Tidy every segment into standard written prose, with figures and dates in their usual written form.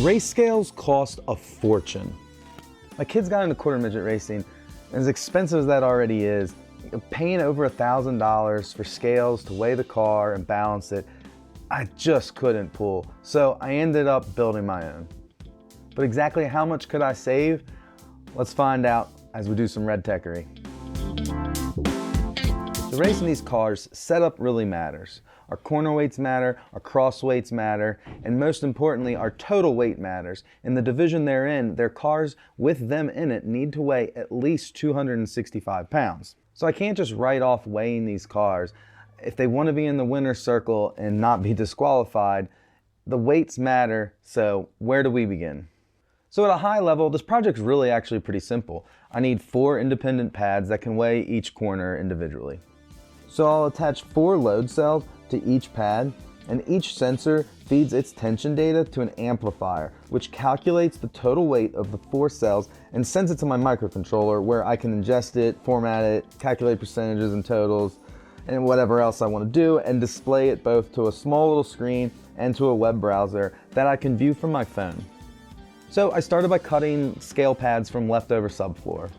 Race scales cost a fortune. My kids got into quarter midget racing, and as expensive as that already is, paying over $1,000 for scales to weigh the car and balance it, I just couldn't pull. So I ended up building my own. But exactly how much could I save? Let's find out as we do some RedTechery. So racing these cars, setup really matters. Our corner weights matter, our cross weights matter, and most importantly, our total weight matters. In the division they're in, their cars with them in it need to weigh at least 265 pounds. So I can't just write off weighing these cars. If they want to be in the winner's circle and not be disqualified, the weights matter, so where do we begin? So at a high level, this project's really actually pretty simple. I need 4 independent pads that can weigh each corner individually. So I'll attach 4 load cells to each pad, and each sensor feeds its tension data to an amplifier, which calculates the total weight of the 4 cells and sends it to my microcontroller, where I can ingest it, format it, calculate percentages and totals, and whatever else I want to do, and display it both to a small little screen and to a web browser that I can view from my phone. So I started by cutting scale pads from leftover subfloor.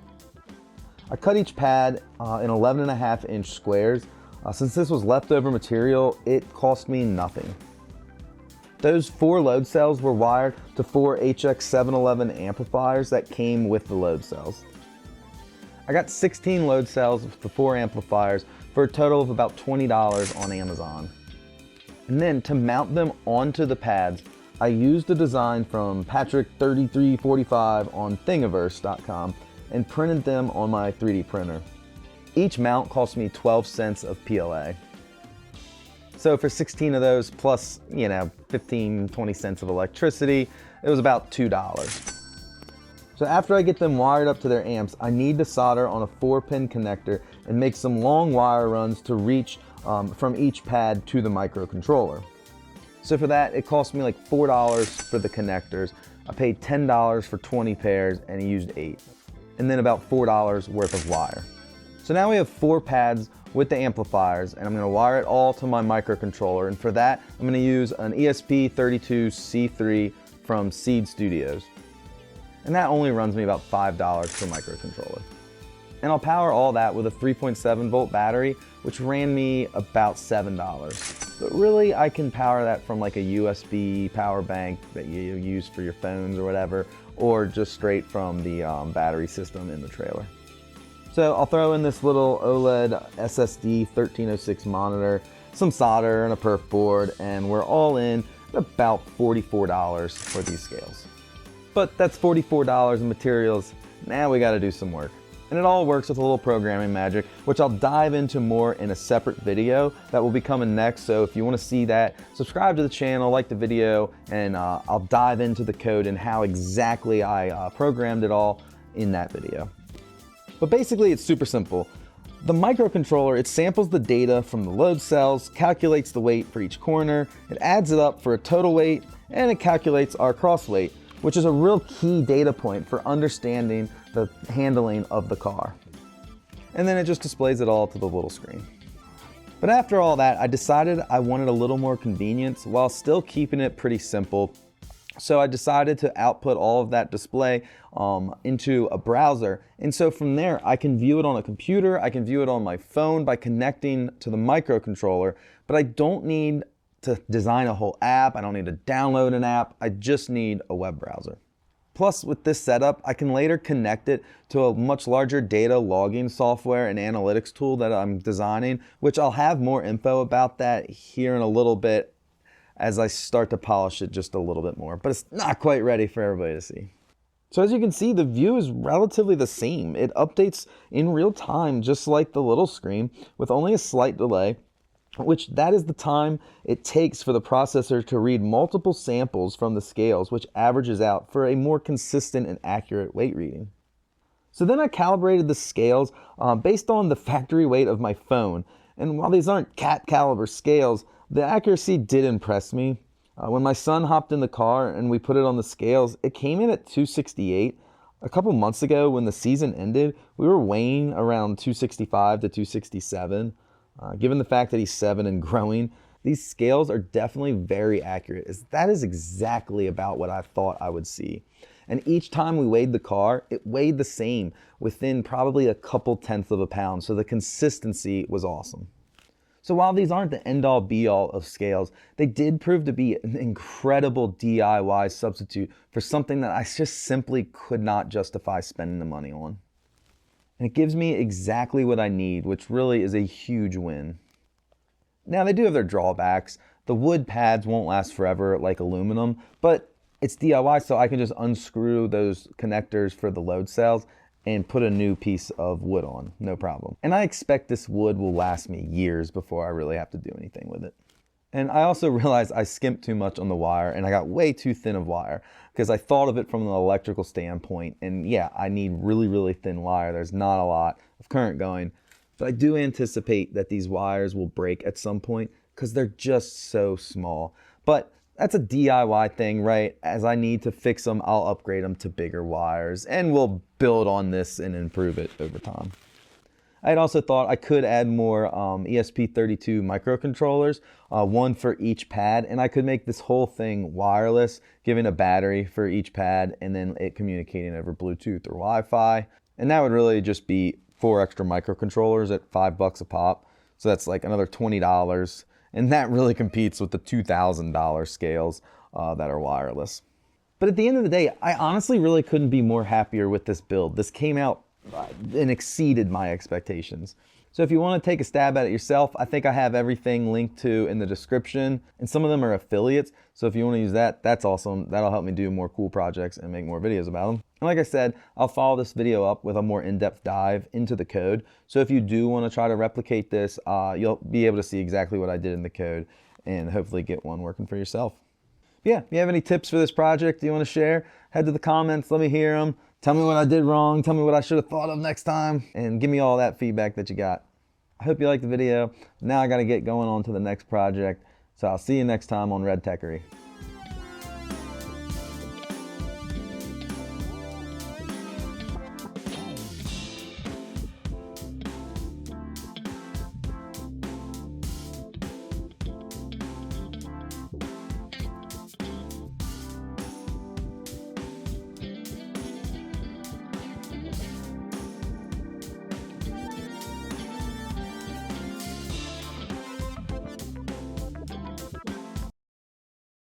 I cut each pad in 11.5-inch squares. Since this was leftover material, it cost me nothing. Those 4 load cells were wired to 4 HX711 amplifiers that came with the load cells. I got 16 load cells with the 4 amplifiers for a total of about $20 on Amazon. And then to mount them onto the pads, I used a design from Patrick3345 on Thingiverse.com and printed them on my 3D printer. Each mount cost me 12 cents of PLA. So for 16 of those plus, 15, 20 cents of electricity, it was about $2. So after I get them wired up to their amps, I need to solder on a 4-pin connector and make some long wire runs to reach from each pad to the microcontroller. So for that, it cost me like $4 for the connectors. I paid $10 for 20 pairs and I used 8. And then about $4 worth of wire. So now we have 4 pads with the amplifiers, and I'm going to wire it all to my microcontroller, and for that I'm going to use an ESP32C3 from Seed Studios. And that only runs me about $5 per microcontroller. And I'll power all that with a 3.7 volt battery, which ran me about $7. But really I can power that from like a USB power bank that you use for your phones or whatever, or just straight from the battery system in the trailer. So I'll throw in this little OLED SSD 1306 monitor, some solder and a perf board, and we're all in about $44 for these scales. But that's $44 in materials. Now we gotta do some work. And it all works with a little programming magic, which I'll dive into more in a separate video that will be coming next. So if you wanna see that, subscribe to the channel, like the video, and I'll dive into the code and how exactly I programmed it all in that video. But basically it's super simple. The microcontroller, it samples the data from the load cells, calculates the weight for each corner, it adds it up for a total weight, and it calculates our cross weight, which is a real key data point for understanding the handling of the car. And then it just displays it all to the little screen. But after all that, I decided I wanted a little more convenience while still keeping it pretty simple. So I decided to output all of that display into a browser. And so from there, I can view it on a computer, I can view it on my phone by connecting to the microcontroller, but I don't need to design a whole app, I don't need to download an app, I just need a web browser. Plus with this setup, I can later connect it to a much larger data logging software and analytics tool that I'm designing, which I'll have more info about that here in a little bit as I start to polish it just a little bit more, but it's not quite ready for everybody to see. So as you can see, the view is relatively the same. It updates in real time, just like the little screen, with only a slight delay, which that is the time it takes for the processor to read multiple samples from the scales, which averages out for a more consistent and accurate weight reading. So then I calibrated the scales based on the factory weight of my phone, and while these aren't cat caliber scales, the accuracy did impress me. When my son hopped in the car and we put it on the scales, it came in at 268. A couple months ago when the season ended, we were weighing around 265 to 267. Given the fact that he's 7 and growing, these scales are definitely very accurate, as that is exactly about what I thought I would see. And each time we weighed the car, it weighed the same, within probably a couple tenths of a pound, so the consistency was awesome. So while these aren't the end-all be-all of scales, they did prove to be an incredible DIY substitute for something that I just simply could not justify spending the money on. And it gives me exactly what I need, which really is a huge win. Now, they do have their drawbacks. The wood pads won't last forever like aluminum, but it's DIY, so I can just unscrew those connectors for the load cells and put a new piece of wood on, no problem. And I expect this wood will last me years before I really have to do anything with it. And I also realized I skimped too much on the wire, and I got way too thin of wire, because I thought of it from an electrical standpoint. And yeah, I need really, really thin wire. There's not a lot of current going, but I do anticipate that these wires will break at some point because they're just so small. But that's a DIY thing, right? As I need to fix them, I'll upgrade them to bigger wires, and we'll build on this and improve it over time. I had also thought I could add more ESP32 microcontrollers, one for each pad, and I could make this whole thing wireless, giving a battery for each pad, and then it communicating over Bluetooth or Wi-Fi. And that would really just be 4 extra microcontrollers at $5 a pop. So that's like another $20. And that really competes with the $2,000 scales that are wireless. But at the end of the day, I honestly really couldn't be more happier with this build. This came out and exceeded my expectations. So if you want to take a stab at it yourself, I think I have everything linked to in the description, and some of them are affiliates. So if you want to use that, that's awesome. That'll help me do more cool projects and make more videos about them. And like I said, I'll follow this video up with a more in-depth dive into the code. So if you do want to try to replicate this, you'll be able to see exactly what I did in the code and hopefully get one working for yourself. Yeah, if you have any tips for this project you want to share, head to the comments, let me hear them. Tell me what I did wrong, tell me what I should have thought of next time, and give me all that feedback that you got. I hope you liked the video. Now I got to get going on to the next project, so I'll see you next time on RedTechery.